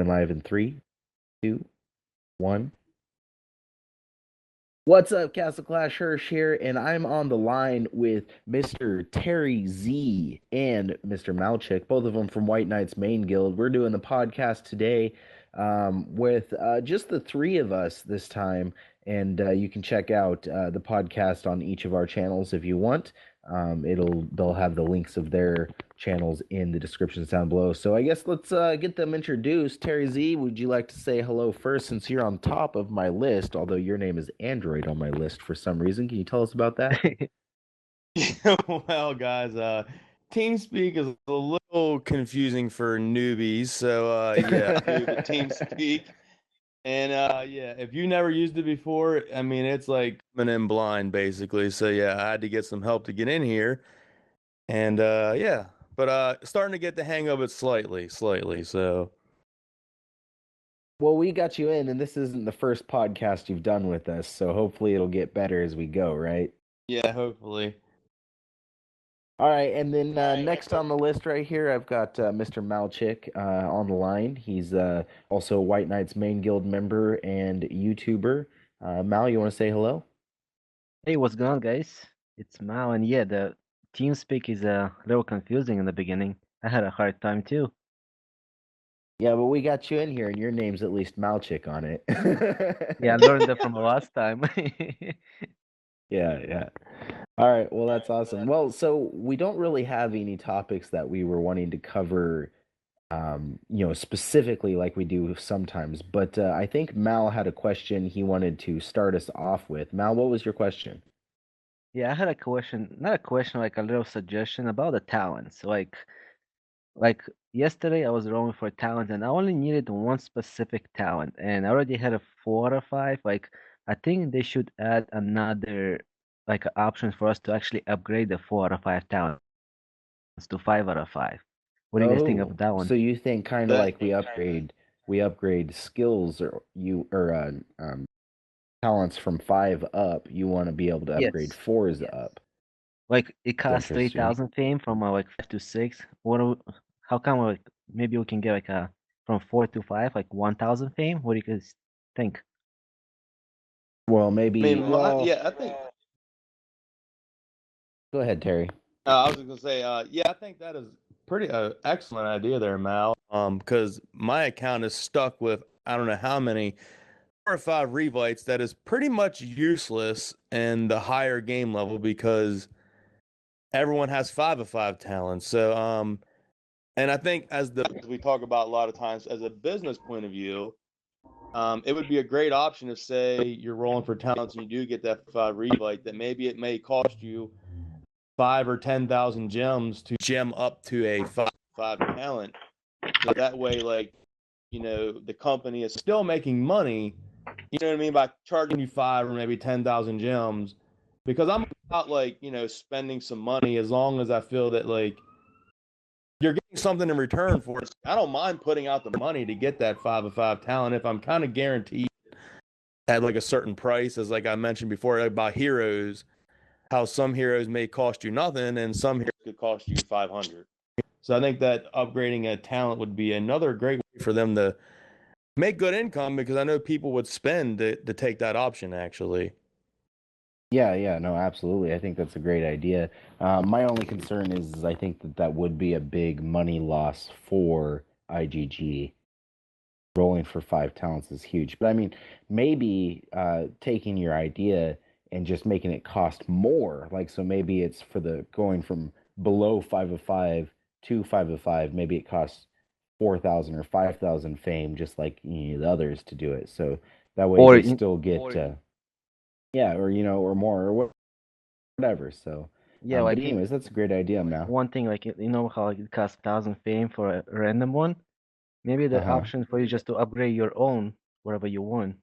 going live in three, two, one. What's up, Castle Clash Hirsch here, and I'm on the line with Mr. TerryZ and Mr. Malchik, both of them from White Knight's main guild. We're doing the podcast today with just the three of us this time, and you can check out the podcast on each of our channels if you want. They'll have the links of their channels in the description down below. So I guess let's get them introduced. TerryZ, would you like to say hello first since you're on top of my list, although your name is Android on my list for some reason. Can you tell us about that? Well, guys, TeamSpeak is a little confusing for newbies. So, yeah, I do the TeamSpeak. And, yeah, if you never used it before, I mean, it's like coming in blind, basically. So, yeah, I had to get some help to get in here. And, yeah, but starting to get the hang of it slightly. So, Well, we got you in, and this isn't the first podcast you've done with us, so hopefully it'll get better as we go, right? yeah, hopefully. All right, and then next on the list right here, I've got Mr. Malchik on the line. He's also White Knight's main guild member and YouTuber. Mal, you want to say hello? Hey, what's going on, guys? It's Mao, and yeah, the TeamSpeak is a little confusing in the beginning. I had a hard time too. Yeah, but we got you in here, and your name's at least Malchik on it. Yeah, I learned that from the last time. Yeah, yeah. All right, well, that's awesome. Well, so we don't really have any topics that we were wanting to cover, specifically like we do sometimes, but I think Mal had a question he wanted to start us off with. Mal, what was your question? Yeah, I had a question, not a question, like a little suggestion about the talents. Like yesterday, I was rolling for talent, and I only needed one specific talent, and I already had a 4 out of 5. Like, I think they should add another like option for us to actually upgrade the 4 out of 5 talents to 5 out of 5. What do you guys think Oh, of that one? so you think kind of That, like we upgrade skills or talents from five up. You want to be able to upgrade Yes. fours up. Like it It's costs interesting. 3,000 fame from like 5 to 6. How come like maybe we can get like a from 4 to 5 like 1,000 fame? What do you guys think? Well, I maybe. mean, Well, yeah, I think. go ahead, Terry. I was just gonna say, yeah, I think that is pretty excellent idea there, Mal. Because my account is stuck with I don't know how many 4 or 5 revites that is pretty much useless in the higher game level because everyone has 5 of 5 talents. So, and I think as we talk about a lot of times as a business point of view, it would be a great option if say you're rolling for talents and you do get that 5 revite that maybe it may cost you 5 or 10,000 gems to gem up to a 5 talent. So that way, like, the company is still making money, you know what I mean, by charging you 5 or maybe 10,000 gems. Because I'm about like, spending some money as long as I feel that like you're getting something in return for it. I don't mind putting out the money to get that 5 of 5 talent if I'm kind of guaranteed at like a certain price, as like I mentioned before about heroes, how some heroes may cost you nothing and some heroes could cost you 500. So I think that upgrading a talent would be another great way for them to make good income because I know people would spend to take that option actually. Yeah, yeah, no, absolutely. I think that's a great idea. My only concern is I think that would be a big money loss for IGG. Rolling for five talents is huge. But I mean, maybe taking your idea and just making it cost more. Like, so maybe it's for the going from below 5 of 5 to 5 of 5. Maybe it costs 4,000 or 5,000 fame, just like the others to do it. So that way Or they in, still get, yeah, or or more or whatever. So, yeah, but like anyways, that's a great idea, Mal. one thing like you know how like, it costs 1,000 fame for a random one? Maybe Uh the huh. option for you just to upgrade your own wherever you want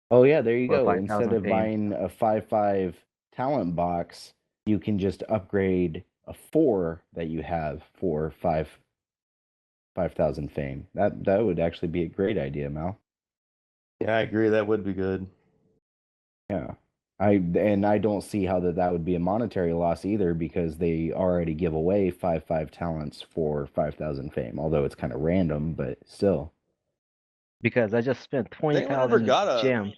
Oh yeah, there you for go. Instead 5,000 of fame. buying a 5 talent box, you can just upgrade a four that you have for 5,000 fame. That would actually be a great idea, Mal. Yeah, I agree. That would be good. Yeah. I don't see how that would be a monetary loss either because they already give away 5 talents for 5,000 fame, although it's kind of random, but still. because I just spent Has anyone ever 20,000 got a gems.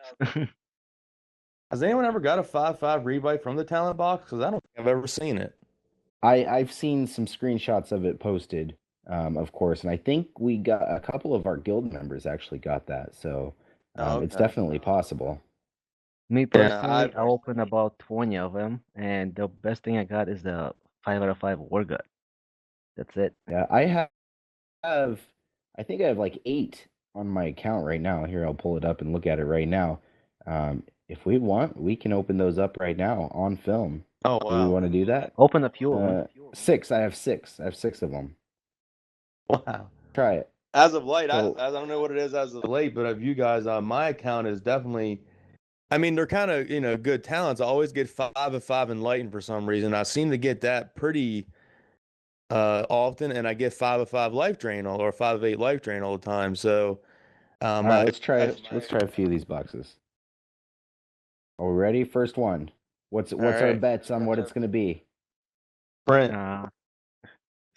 Has anyone ever got a 5-5 rebuy from the talent box? Because I don't think I've ever seen it. I've seen some screenshots of it posted, of course, and I think we got a couple of our guild members actually got that, so it's Okay. definitely possible. Me Yeah, personally, I opened about 20 of them, and the best thing I got is the 5 out of 5 war gut. That's it. Yeah, have I think I have like 8 on my account right now. Here, I'll pull it up and look at it right now. If we want, we can open those up right now on film. Oh Do we wow. want to do that? Open a few of them. 6. I have 6. I have 6 of them. Wow. Try it. As of late, So, I don't know what it is as of late, but of you guys, my account is definitely. I mean, they're kind of good talents. I always get 5 of 5 enlightened for some reason. I seem to get that pretty often, and I get 5 of 5 life drain or 5 of 8 life drain all the time. So, all right, let's try a few of these boxes. Are we ready? First one. What's All our right. bets on what it's going to be? Brent.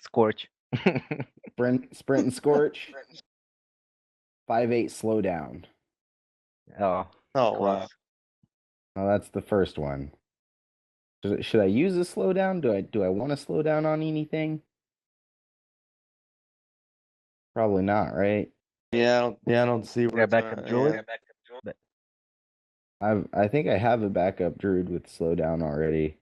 Scorch. Sprint and Scorch. 5-8 slowdown. Oh, Oh close. wow. Oh, that's the first one. Should I use a slowdown? Do I want to slow down on anything? Probably not, right? Yeah, I don't see where Yeah, it's backup gonna. druid. Yeah. I think I have a backup druid with slowdown already.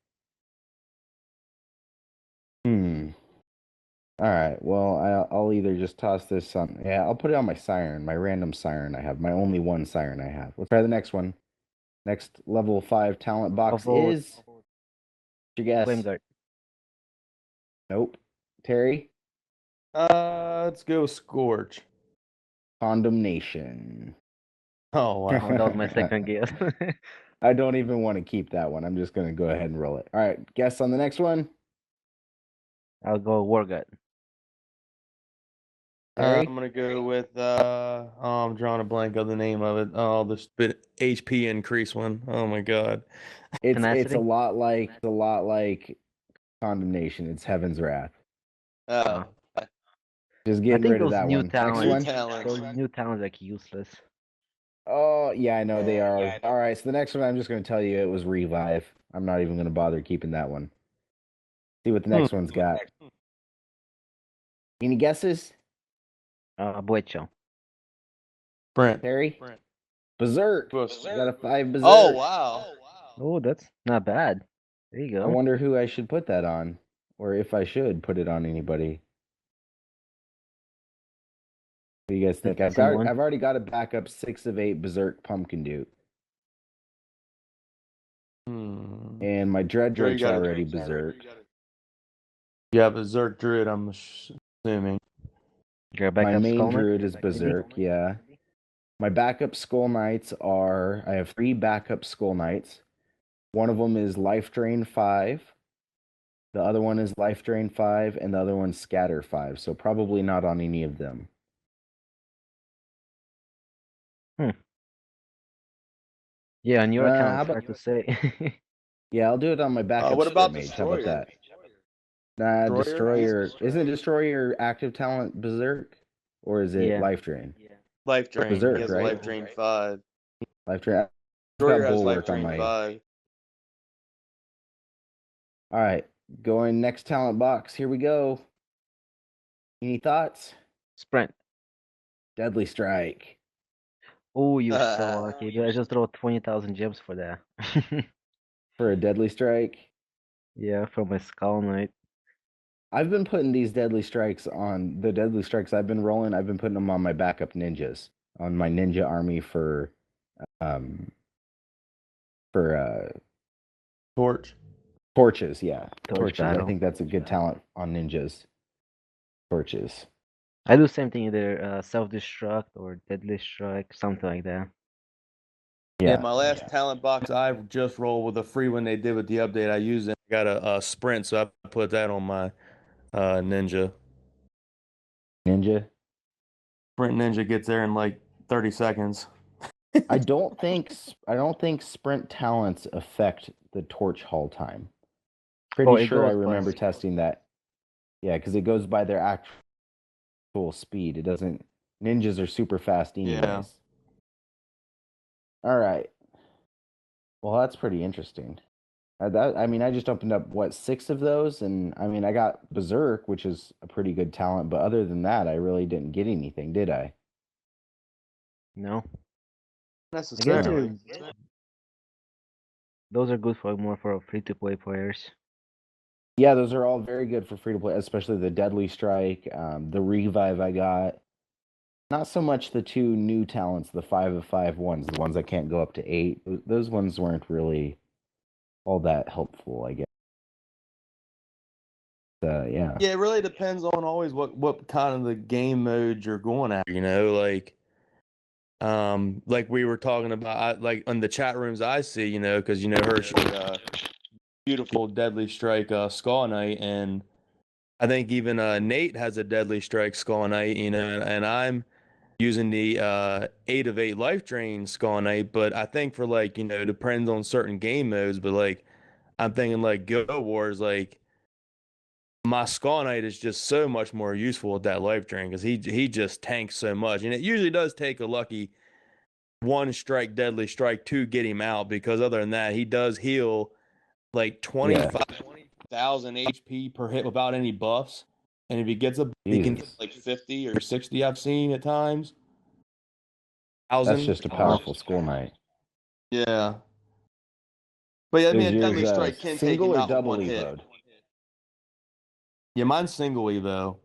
All right. Well, I'll either just toss this on. Yeah, I'll put it on my siren, my random siren I have, my only one siren I have. Let's try the next one. Next level 5 talent box Although is. Your guess? flame guard. Nope. Terry? Let's go Scorch. Condemnation. Oh wow. Oh, that was my second guess. I don't even want to keep that one. I'm just gonna go ahead and roll it. All right. Guess on the next one. I'll go war gut. Terry? I'm gonna go with I'm drawing a blank of the name of it. Oh, the spit HP increase one. Oh my god. It's Tenacity. a lot like condemnation. It's Heaven's Wrath. Oh, Just I getting think rid of those that new one. Next new one. talents, those talents. new talents like useless. Oh, yeah, I know they are. All right, so the next one I'm just going to tell you it was Revive. I'm not even going to bother keeping that one. See what the next one's got. Any guesses? Buecho. Brent. Terry? Berserk. Berserk. Got a 5 Berserk. Oh wow. Oh, that's not bad. There you I go. wonder who I should put that on, or if I should put it on anybody. What do you guys think? I've already got a backup 6 of 8 Berserk Pumpkin Dude. And my Dreadroach already Berserk. Yeah, Berserk Druid, I'm assuming. My main Druid is Berserk, yeah. My backup Skull Knights are... I have 3 backup Skull Knights. One of them is Life Drain 5. The other one is Life Drain 5, and the other one's Scatter 5, so probably not on any of them. Yeah, on your account, it's hard to say. Yeah, I'll do it on my backup. What about Mage. Destroyer? How about that? Nah, Destroyer. Isn't Destroyer active talent Berserk? Or is it Life Drain? Life Drain. Berserk, he has right? Life Drain 5. Life Drain. Destroyer has Life Drain 5. All right, going next talent box. Here we go. Any thoughts? Sprint. Deadly Strike. Oh, you're so lucky. Dude, I just throw 20,000 gems for that. For a Deadly Strike? Yeah, for my Skull Knight. I've been putting these Deadly Strikes on the Deadly Strikes I've been rolling. I've been putting them on my backup ninjas, on my ninja army for torches. Yeah, torches. I think that's a good talent on ninjas. Torches. I do the same thing, either self-destruct or deadly strike, something like that. Yeah, my last talent box I just rolled with a free one they did with the update. I used it. I got a sprint, so I put that on my ninja. Ninja? Sprint ninja gets there in like 30 seconds. I don't think sprint talents affect the torch haul time. Pretty sure I remember testing that. Yeah, because it goes by their actual speed. It doesn't Ninjas are super fast Yeah. anyways. All right. Well, that's pretty interesting. I mean, I just opened up what, six of those, and I mean, I got Berserk, which is a pretty good talent, but other than that, I really didn't get anything, did I? No, I guess No. Necessarily. those are good for more for free to play players. Yeah, those are all very good for free to play, especially the Deadly Strike, the Revive I got. Not so much the two new talents, the 5 of 5 ones, the ones that can't go up to 8. Those ones weren't really all that helpful, I guess. Yeah. Yeah, it really depends on always what kind of the game mode you're going at. Like we were talking about, like on the chat rooms I see, because Hershey, beautiful Deadly Strike Skull Knight, and I think even Nate has a Deadly Strike Skull Knight, and I'm using the 8 of 8 Life Drain Skull Knight, but I think for like depends on certain game modes, but like I'm thinking like Guild Wars, like my Skull Knight is just so much more useful with that Life Drain because he just tanks so much, and it usually does take a lucky one strike Deadly Strike to get him out because other than that he does heal like Yeah. 20,000 HP per hit without any buffs. And if he gets a, he can get Jesus. like 50 or 60, I've seen at times. That's 1,000. just a powerful Skull Knight. Yeah. But yeah, I Is mean, a yours Deadly Strike can take single him or out with double one hit. evoed? Yeah, mine's single evo.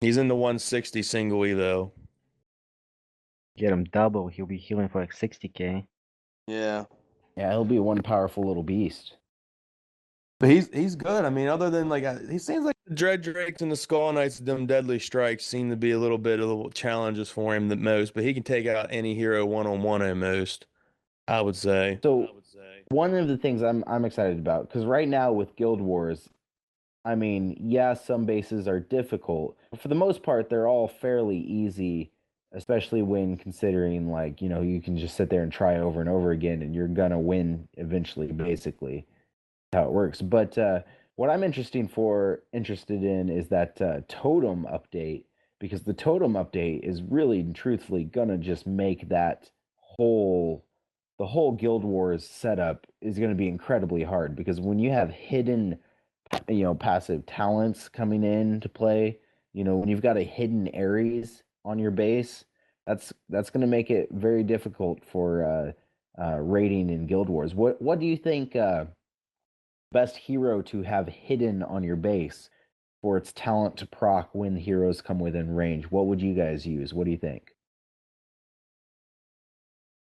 He's in the 160 single evo. Get him double, he'll be healing for like 60k. Yeah. Yeah, he'll be one powerful little beast. But he's good. I mean, other than like he seems like the Dread Drakes and the Skull Knights, them Deadly Strikes seem to be a little bit of little challenges for him the most. But he can take out any hero one on one at most, I would say. So one of the things I'm excited about, because right now with Guild Wars, I mean, yeah, some bases are difficult, but for the most part, they're all fairly easy, especially when considering like, you can just sit there and try over and over again and you're gonna win eventually, basically how it works. But what I'm interested in is that Totem update, because the Totem update is really and truthfully gonna just make whole the whole Guild Wars setup is going to be incredibly hard because when you have hidden passive talents coming in to play, when you've got a hidden Ares on your base, that's going to make it very difficult for raiding in Guild Wars. What do you think best hero to have hidden on your base for its talent to proc when heroes come within range? What would you guys use? What do you think?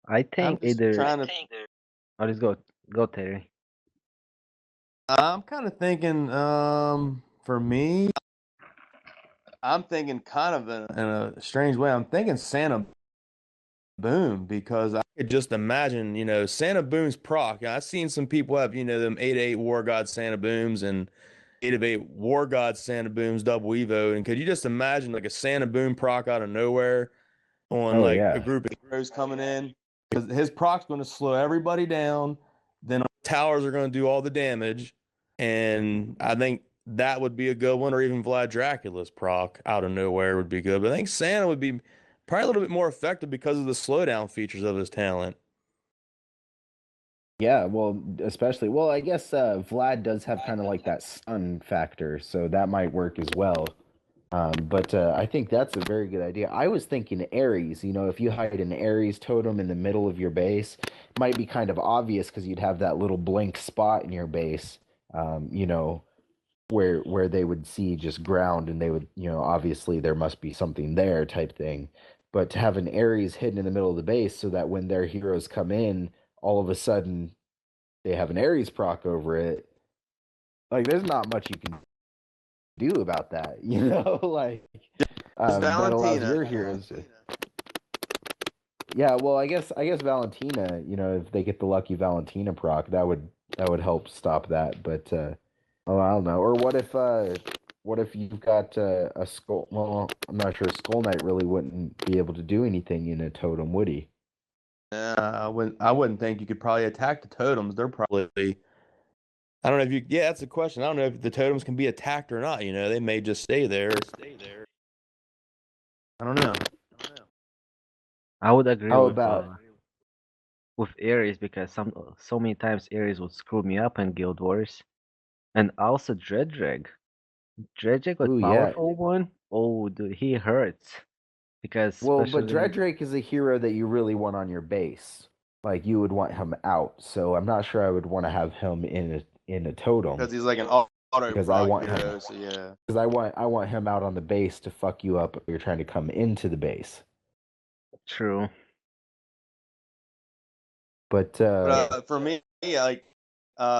I I'm think just either. trying to. Oh, let's go Terry. I'm kind of thinking. For me, I'm thinking kind of in a strange way. I'm thinking Santa Boom because I could just imagine, Santa Boom's proc. I've seen some people have, them 8/8 War God Santa Booms and 8/8 War God Santa Booms double Evo. And could you just imagine like a Santa Boom proc out of nowhere on Oh like a yeah. group of heroes coming in? Because his proc's going to slow everybody down. Then towers are going to do all the damage. And I think that would be a good one, or even Vlad Dracula's proc out of nowhere would be good. But I think Santa would be probably a little bit more effective because of the slowdown features of his talent. Yeah, well, especially, well, I guess Vlad does have kind of like that stun factor, so that might work as well. But I think that's a very good idea. I was thinking Ares, if you hide an Ares totem in the middle of your base, might be kind of obvious because you'd have that little blank spot in your base, where they would see just ground and they would, obviously there must be something there type thing. But to have an Ares hidden in the middle of the base so that when their heroes come in, all of a sudden they have an Ares proc over it. Like, there's not much you can do about that, like It's that allows Valentina. your heroes to. Yeah, well, I guess Valentina, if they get the lucky Valentina proc, that would help stop that. But oh, I don't know. Or what if you've got a skull? Well, I'm not sure. Skull Knight really wouldn't be able to do anything in a totem, would he? I wouldn't think you could probably attack the totems. They're probably. I don't know if you. Yeah, that's the question. I don't know if the totems can be attacked or not. They may just stay there. I don't know. I would agree How about with Ares because so many times Ares would screw me up in Guild Wars. And also Dredreg. Dredreg with ooh yeah. powerful one. Oh dude, he hurts. Because Well, but especially Dredrake is a hero that you really want on your base. Like you would want him out. So I'm not sure I would want to have him in a totem Because he's like an auto because I proc want him hero, so yeah. because I want him out on the base to fuck you up if you're trying to come into the base. true. But But for me, like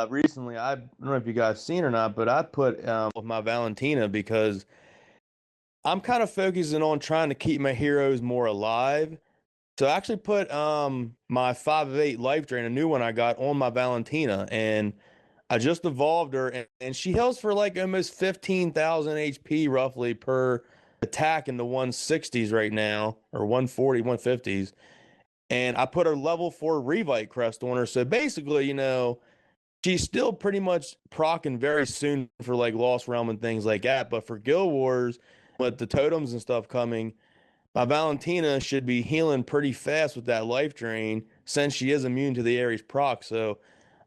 recently, I don't know if you guys seen or not, but I put with my Valentina because I'm kind of focusing on trying to keep my heroes more alive. So I actually put my 5 of 8 life drain, a new one I got, on my Valentina, and I just evolved her, and she heals for like almost 15,000 HP roughly per attack in the 160s right now, or 140, 150s. And I put her level 4 Revite crest on her. So basically, she's still pretty much procking very soon for like Lost Realm and things like that. But for Guild Wars, with the totems and stuff coming, my Valentina should be healing pretty fast with that life drain since she is immune to the Ares proc. So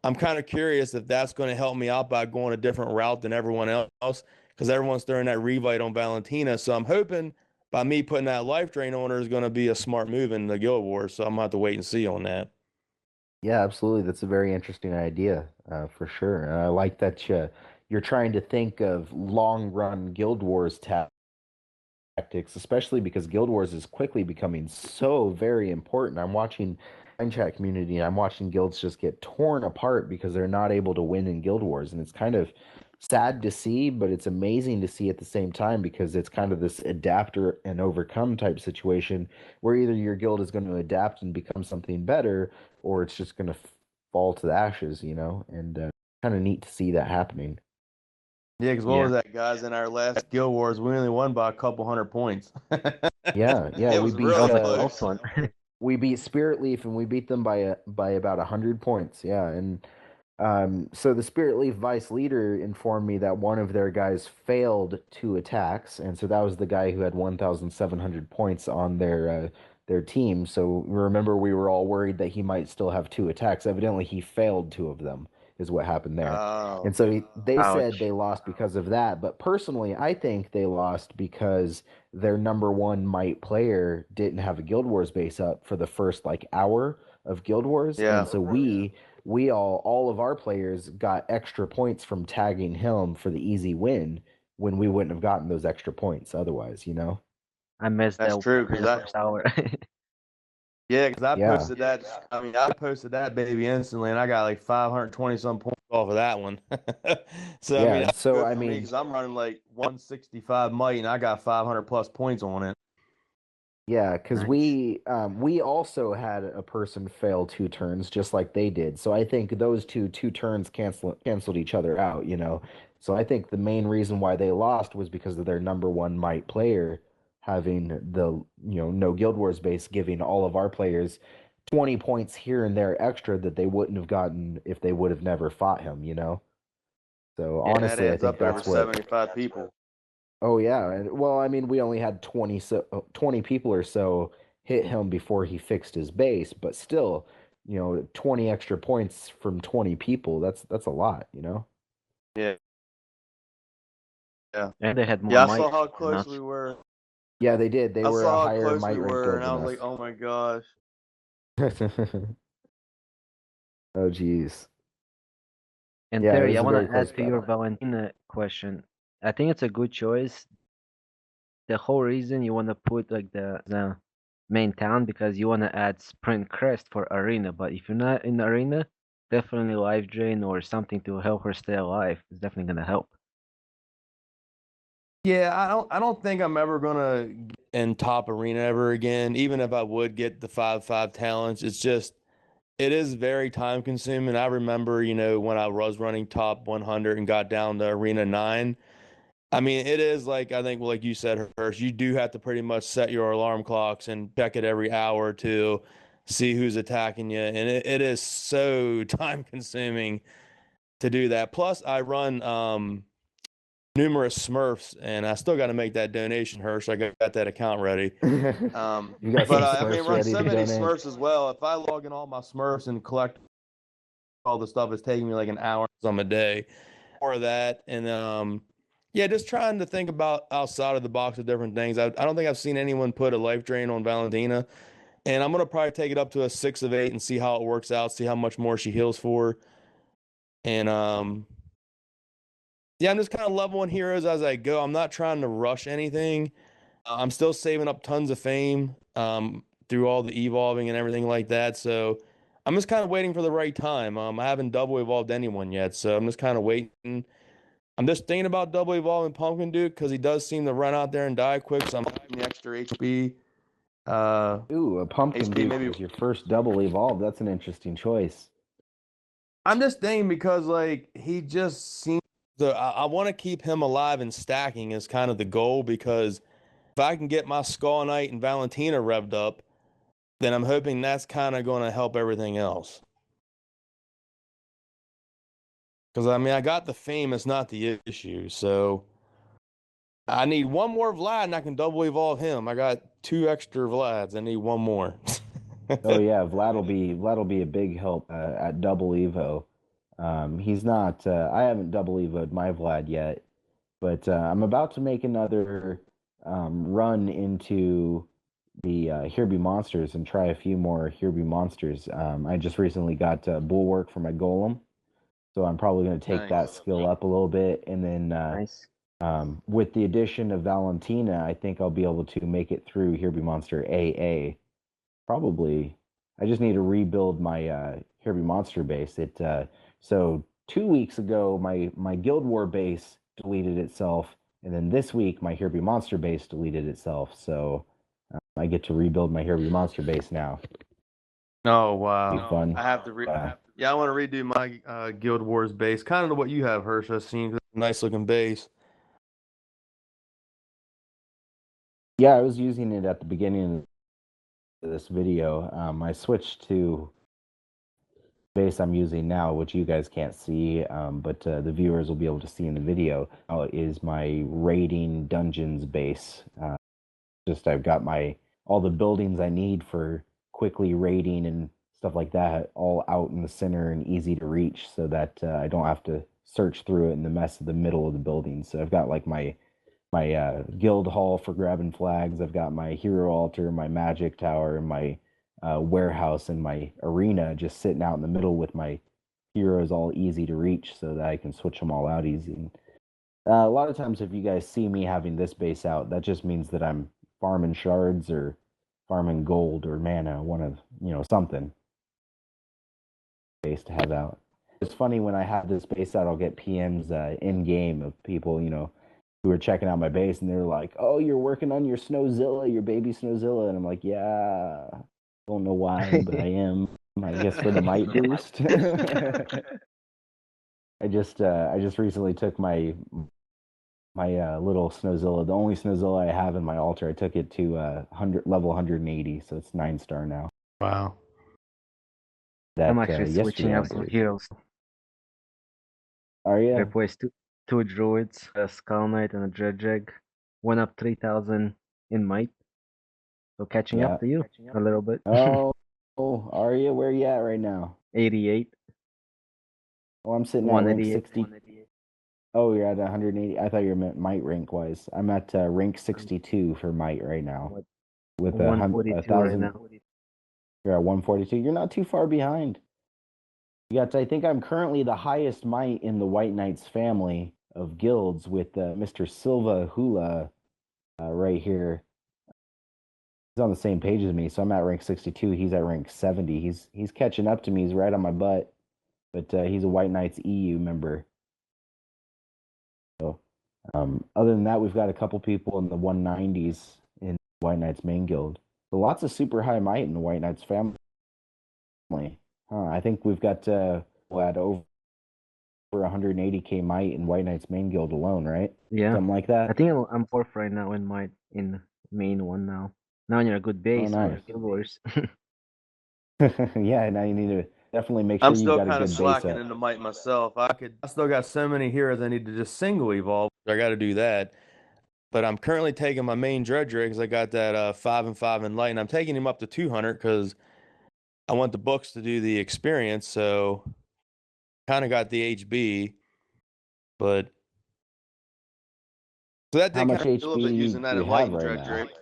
I'm kind of curious if that's going to help me out by going a different route than everyone else because everyone's throwing that Revite on Valentina. So I'm hoping by me putting that life drain on her is going to be a smart move in the Guild Wars. So I'm going to have to wait and see on that. yeah, absolutely. That's a very interesting idea, for sure. And I like that you're trying to think of long run Guild Wars tactics, especially because Guild Wars is quickly becoming so very important. I'm watching chat community and I'm watching guilds just get torn apart because they're not able to win in Guild Wars. And it's kind of sad to see, but it's amazing to see at the same time because it's kind of this adapter and overcome type situation where either your guild is going to adapt and become something better or it's just going to fall to the ashes, and kind of neat to see that happening. Yeah, because what Yeah. was that, guys? In our last Guild Wars, we only won by a couple hundred points. Yeah, yeah, It was That really was a close close. one. we beat Spirit Leaf and we beat them by about 100 points. Yeah, and so the Spirit Leaf vice leader informed me that one of their guys failed 2 attacks, and so that was the guy who had 1,700 points on their team. So remember, we were all worried that he might still have 2 attacks. Evidently, he failed 2 of them, is what happened there. And Oh, so they said Ouch. they lost because of that. But personally, I think they lost because their number one might player didn't have a Guild Wars base up for the first like hour of Guild Wars, and yeah. so we all of our players got extra points from tagging him for the easy win when we wouldn't have gotten those extra points otherwise. I missed That's that true. in the first hour. Yeah, because I Yeah. posted that. I mean, I posted that baby instantly, and I got like 520 some points off of that one. So I mean, Yeah. that's So good I for me mean, because I'm running like 165 might, and I got 500 plus points on it. yeah, because Nice. we also had a person fail 2 turns just like they did. So I think those two turns canceled each other out. So I think the main reason why they lost was because of their number one might player having the no Guild Wars base giving all of our players 20 points here and there extra that they wouldn't have gotten if they would have never fought him. So Yeah, and that honestly, I adds think up to over that's what. 75 people. Oh yeah, and well, I mean, we only had 20 people or so hit him before he fixed his base, but still, 20 extra points from 20 people, that's a lot. Yeah, yeah, And they had more yeah. I might saw how than close us. we were. Yeah, they did. They I were a saw how higher close we might rank were, guild and I than was like, us. oh my gosh. Oh geez. And Yeah, it Terry, was I a want very to close add to your battle. Valentina question. I think it's a good choice. The whole reason you want to put like the main town because you want to add sprint crest for arena. But if you're not in arena, definitely life drain or something to help her stay alive is definitely gonna help. Yeah, I don't think I'm ever gonna get in top arena ever again. Even if I would get the 5-5 talents, it is very time consuming. I remember, when I was running top 100 and got down to arena 9. I mean, it is like, I think, like you said, Hirsch, you do have to pretty much set your alarm clocks and check it every hour to see who's attacking you. And it is so time consuming to do that. Plus, I run numerous Smurfs, and I still got to make that donation, Hirsch. I got that account ready. You got some I mean, Smurfs run ready so to many donate. Smurfs as well. If I log in all my Smurfs and collect all the stuff, it's taking me like an hour some a day. More of that, and yeah, just trying to think about outside of the box of different things. I don't think I've seen anyone put a life drain on Valentina, and I'm gonna probably take it up to a 6 of 8 and see how it works out, see how much more she heals for, and yeah, I'm just kind of leveling heroes as I go. I'm not trying to rush anything. I'm still saving up tons of fame through all the evolving and everything like that. So I'm just kind of waiting for the right time. I haven't double evolved anyone yet, so I'm just kind of waiting. I'm just thinking about double evolving Pumpkin Duke because he does seem to run out there and die quick. So I'm hoping the extra HP. Ooh, a Pumpkin HP Duke maybe. was your first double evolve. That's an interesting choice. I'm just thinking because like he just seems to. I want to keep him alive and stacking is kind of the goal because if I can get my Skull Knight and Valentina revved up, then I'm hoping that's kind of going to help everything else. Because I mean, I got the fame, it's not the issue. So I need one more Vlad and I can double evolve him. I got 2 extra Vlads. I need one more. Oh yeah, Vlad will be a big help at double evo. He's not. I haven't double evoed my Vlad yet, but I'm about to make another run into the Here Be Monsters and try a few more Here Be Monsters. I just recently got Bulwark for my Golem, so I'm probably going to take that Nice. skill up a little bit, and then Nice. with the addition of Valentina, I think I'll be able to make it through Here Be Monster AA. Probably. I just need to rebuild my Here Be Monster base. So 2 weeks ago my Guild War base deleted itself, and then this week my Here Be Monster base deleted itself. So I get to rebuild my Here Be Monster base now. Oh Be wow! fun. I have to yeah, I want to redo my Guild Wars base, kind of what you have, Hirsch. I've seen nice looking base. Yeah, I was using it at the beginning of this video. I switched to base I'm using now, which you guys can't see, but the viewers will be able to see in the video, is my raiding dungeons base. Just I've got all the buildings I need for quickly raiding and stuff like that all out in the center and easy to reach, so that I don't have to search through it in the mess of the middle of the building. So I've got like my guild hall for grabbing flags. I've got my hero altar, my magic tower, and my warehouse and my arena just sitting out in the middle with my heroes all easy to reach so that I can switch them all out easy. And, a lot of times, if you guys see me having this base out, that just means that I'm farming shards or farming gold or mana, one of, something base to have out. It's funny when I have this base out, I'll get PMs in game of people, who are checking out my base, and they're like, "Oh, you're working on your Snowzilla, your baby Snowzilla," and I'm like, "Yeah, don't know why, but I am. I guess for the might boost." I just recently took my little Snowzilla, the only Snowzilla I have in my altar. I took it to level 180, so it's 9-star now. Wow. I'm That actually switching yesterday, I out some believe. heroes. Are I you? replaced two druids, a skull knight and a dredgeg. Went up 3,000 in might. So catching Yeah. up to you a little bit. Oh, are you? Where are you at right now? 88, Oh, I'm sitting at rank 188. 60. Oh, you're at 180. I thought you meant might rank wise. I'm at rank 62 for might right now. What, With a 142 right now. You're at 142. You're not too far behind. I think I'm currently the highest might in the White Knights family of guilds with Mr. Silva Hula right here. He's on the same page as me, so I'm at rank 62. He's at rank 70. He's catching up to me. He's right on my butt, but he's a White Knights EU member. So, other than that, we've got a couple people in the 190s in White Knights main guild. So lots of super high might in the White Knights family. I think we've got at over 180k might in White Knights main guild alone, right? Yeah. Something like that. I think I'm fourth right now in main one now. Now you're a good base nice. for Guild Wars. Yeah, now you need to Definitely make I'm sure you've still got a kind of good base slacking up. into might myself. I still got so many heroes I need to just single evolve. I got to do that. But I'm currently taking my main Dredge because I got that 5 and 5 in light, and I'm taking him up to 200 because I want the books to do the experience. So kind of got the HB, but so that How did kind much of a little bit HB using do that you have enlightened right Dredge. now?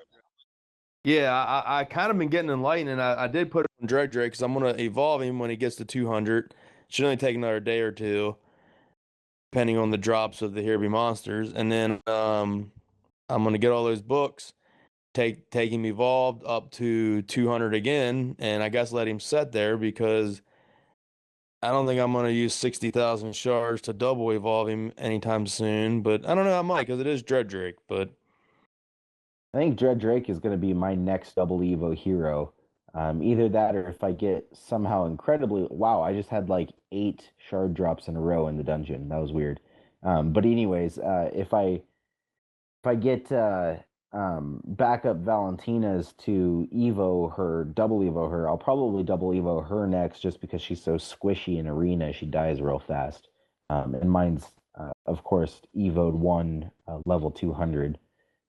Yeah, I kind of been getting enlightened, and I did put it on Dredge because I'm gonna evolve him when he gets to 200. Should only take another day or two, depending on the drops of the Here Be Monsters, and then I'm gonna get all those books, take him evolved up to 200 again, and I guess let him set there because I don't think I'm gonna use 60,000 shards to double evolve him anytime soon. But I don't know, I might because it is Dredge. But I think Dread Drake is going to be my next double Evo hero. Either that or if I get somehow incredibly. Wow, I just had like 8 shard drops in a row in the dungeon. That was weird. But anyways, if I get backup Valentina's to Evo her, double Evo her, I'll probably double Evo her next just because she's so squishy in arena. She dies real fast. And mine's, of course, Evo'd one level 200.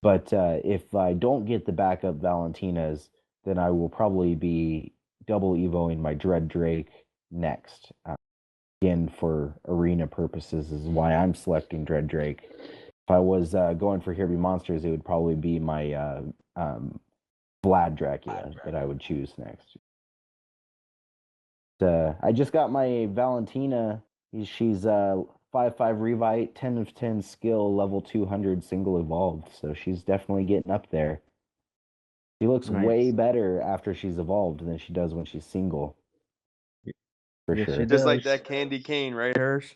But if I don't get the backup Valentina's, then I will probably be double Evoing my Dread Drake next. Again, for arena purposes, is why I'm selecting Dread Drake. If I was going for Here Be Monsters, it would probably be my Vlad Dracula that I would choose next. I just got my Valentina. She's 5/5 Revite, 10 of 10 skill, level 200 single evolved. So she's definitely getting up there. She looks way Nice. better after she's evolved than she does when she's single, for Yes, she sure. just like does. that Candy Cane, right, Hirsch?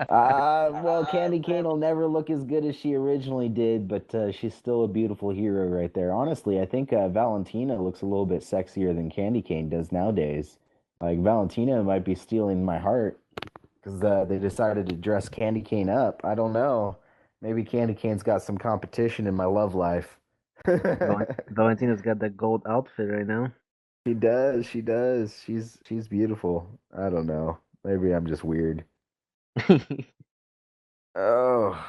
Well, Candy Cane will never look as good as she originally did, but she's still a beautiful hero right there. Honestly, I think Valentina looks a little bit sexier than Candy Cane does nowadays. Like Valentina might be stealing my heart because they decided to dress Candy Cane up. I don't know. Maybe Candy Cane's got some competition in my love life. Valentina's got that gold outfit right now. She does. She does. She's beautiful. I don't know. Maybe I'm just weird. Oh,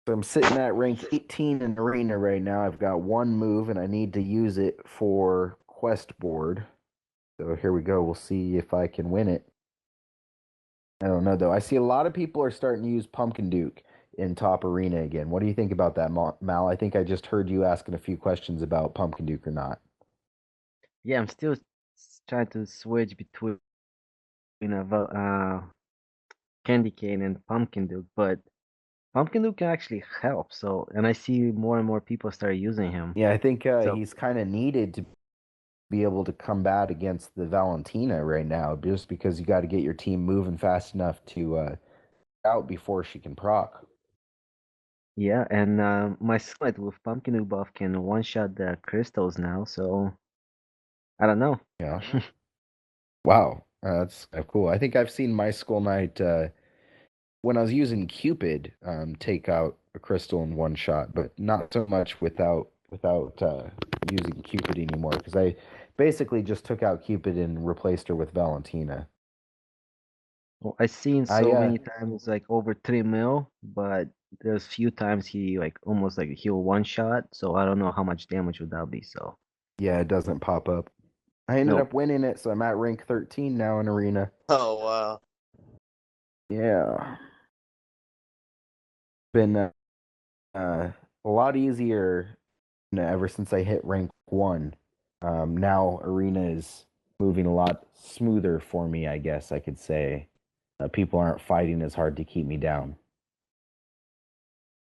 so I'm sitting at rank 18 in arena right now. I've got one move and I need to use it for quest board. So here we go. We'll see if I can win it. I don't know though. I see a lot of people are starting to use Pumpkin Duke in top arena again. What do you think about that, Mal? I think I just heard you asking a few questions about Pumpkin Duke or not. Yeah, I'm still trying to switch between candy cane and pumpkin duke, but pumpkin duke can actually help. So, and I see more and more people start using him. Yeah, I think So, he's kind of needed to be able to combat against the Valentina right now, just because you got to get your team moving fast enough to out before she can proc. yeah, and my slide with pumpkin duke buff can one shot the crystals now. So, I don't know. Yeah. Wow, that's cool. I think I've seen my Skull Knight when I was using Cupid take out a crystal in one shot, but not so much without using Cupid anymore because I basically just took out Cupid and replaced her with Valentina. Well, I've seen I so many times like over 3 mil, but there's few times he like almost like he'll one shot. So I don't know how much damage would that be. So, yeah, it doesn't pop up. I ended nope. up winning it, so I'm at rank 13 now in arena. Oh wow. Yeah, been uh, a lot easier ever since I hit rank 1. Now arena is moving a lot smoother for me, I guess I could say. People aren't fighting as hard to keep me down.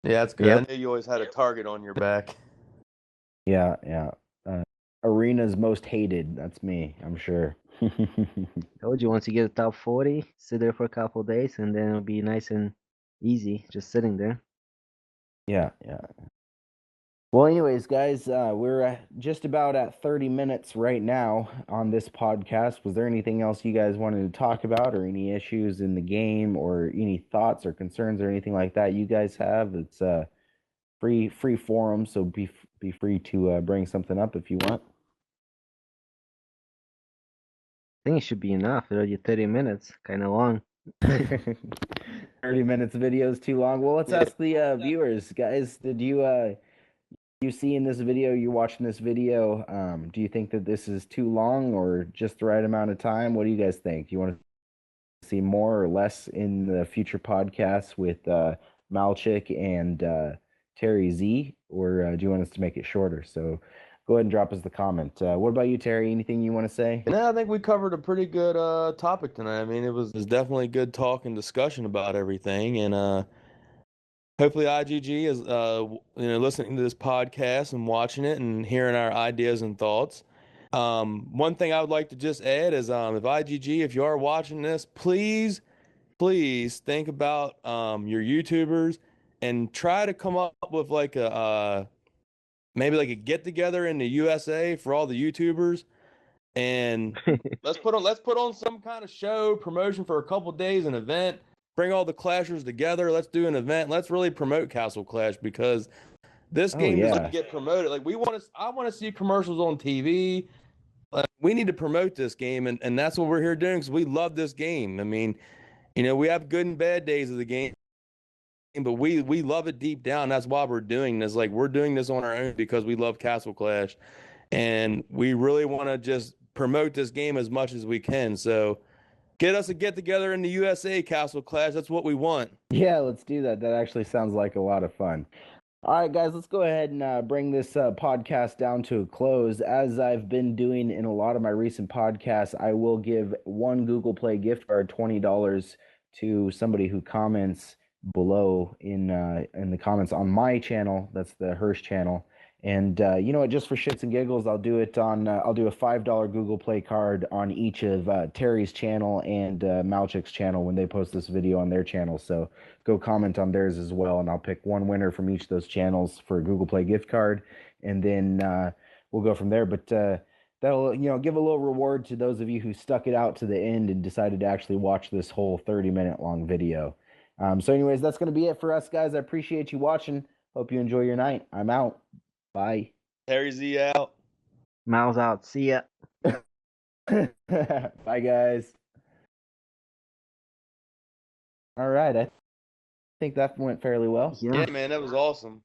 Yeah, that's good. I Yep. knew you always had a target on your back. Yeah, yeah. Uh, Arena's most hated. That's me, I'm sure. Told you once you get the top 40, sit there for a couple of days, and then it'll be nice and easy just sitting there. Yeah, yeah. Well, anyways, guys, we're just about at 30 minutes right now on this podcast. Was there anything else you guys wanted to talk about, or any issues in the game, or any thoughts or concerns or anything like that you guys have? It's free forum, so be free to bring something up if you want. think it should be enough. Already 30 minutes, kind of long. 30 minutes of video is too long. Well, let's ask the viewers, guys. Did you see in this video? You watching this video? Do you think that this is too long or just the right amount of time? What do you guys think? Do you want to see more or less in the future podcasts with Malchik and TerryZ, or do you want us to make it shorter? So go ahead and drop us the comment. What about you, Terry? Anything you want to say? No, I think we covered a pretty good topic tonight. I mean, it was definitely good talk and discussion about everything, and hopefully IGG is listening to this podcast and watching it and hearing our ideas and thoughts. One thing I would like to just add is if IGG, if you are watching this, please think about your YouTubers and try to come up with like a maybe like a get together in the USA for all the YouTubers, and let's put on some kind of show promotion for a couple days, an event, bring all the clashers together. Let's do an event. Let's really promote Castle Clash because this Oh game doesn't yeah. get promoted. Like I want to see commercials on TV. We need to promote this game, and that's what we're here doing because we love this game. I mean, we have good and bad days of the game, but we love it deep down. That's why we're doing this. Like we're doing this on our own because we love Castle Clash, and we really want to just promote this game as much as we can. So get us a get together in the USA, Castle Clash. That's what we want. Yeah, let's do that. That actually sounds like a lot of fun. All right, guys, let's go ahead and bring this podcast down to a close. As I've been doing in a lot of my recent podcasts, I will give one Google Play gift card, $20, to somebody who comments below in the comments on my channel. That's the Hirsch channel. And you know what? Just for shits and giggles, I'll do it on. I'll do a $5 Google Play card on each of Terry's channel and Malchik's channel when they post this video on their channel. So go comment on theirs as well, and I'll pick one winner from each of those channels for a Google Play gift card, and then we'll go from there. But that'll give a little reward to those of you who stuck it out to the end and decided to actually watch this whole 30-minute long video. So anyways, that's going to be it for us, guys. I appreciate you watching. Hope you enjoy your night. I'm out. Bye. TerryZ out. Miles out. See ya. Bye, guys. All right. I think that went fairly well. Yeah. Yeah, man, that was awesome.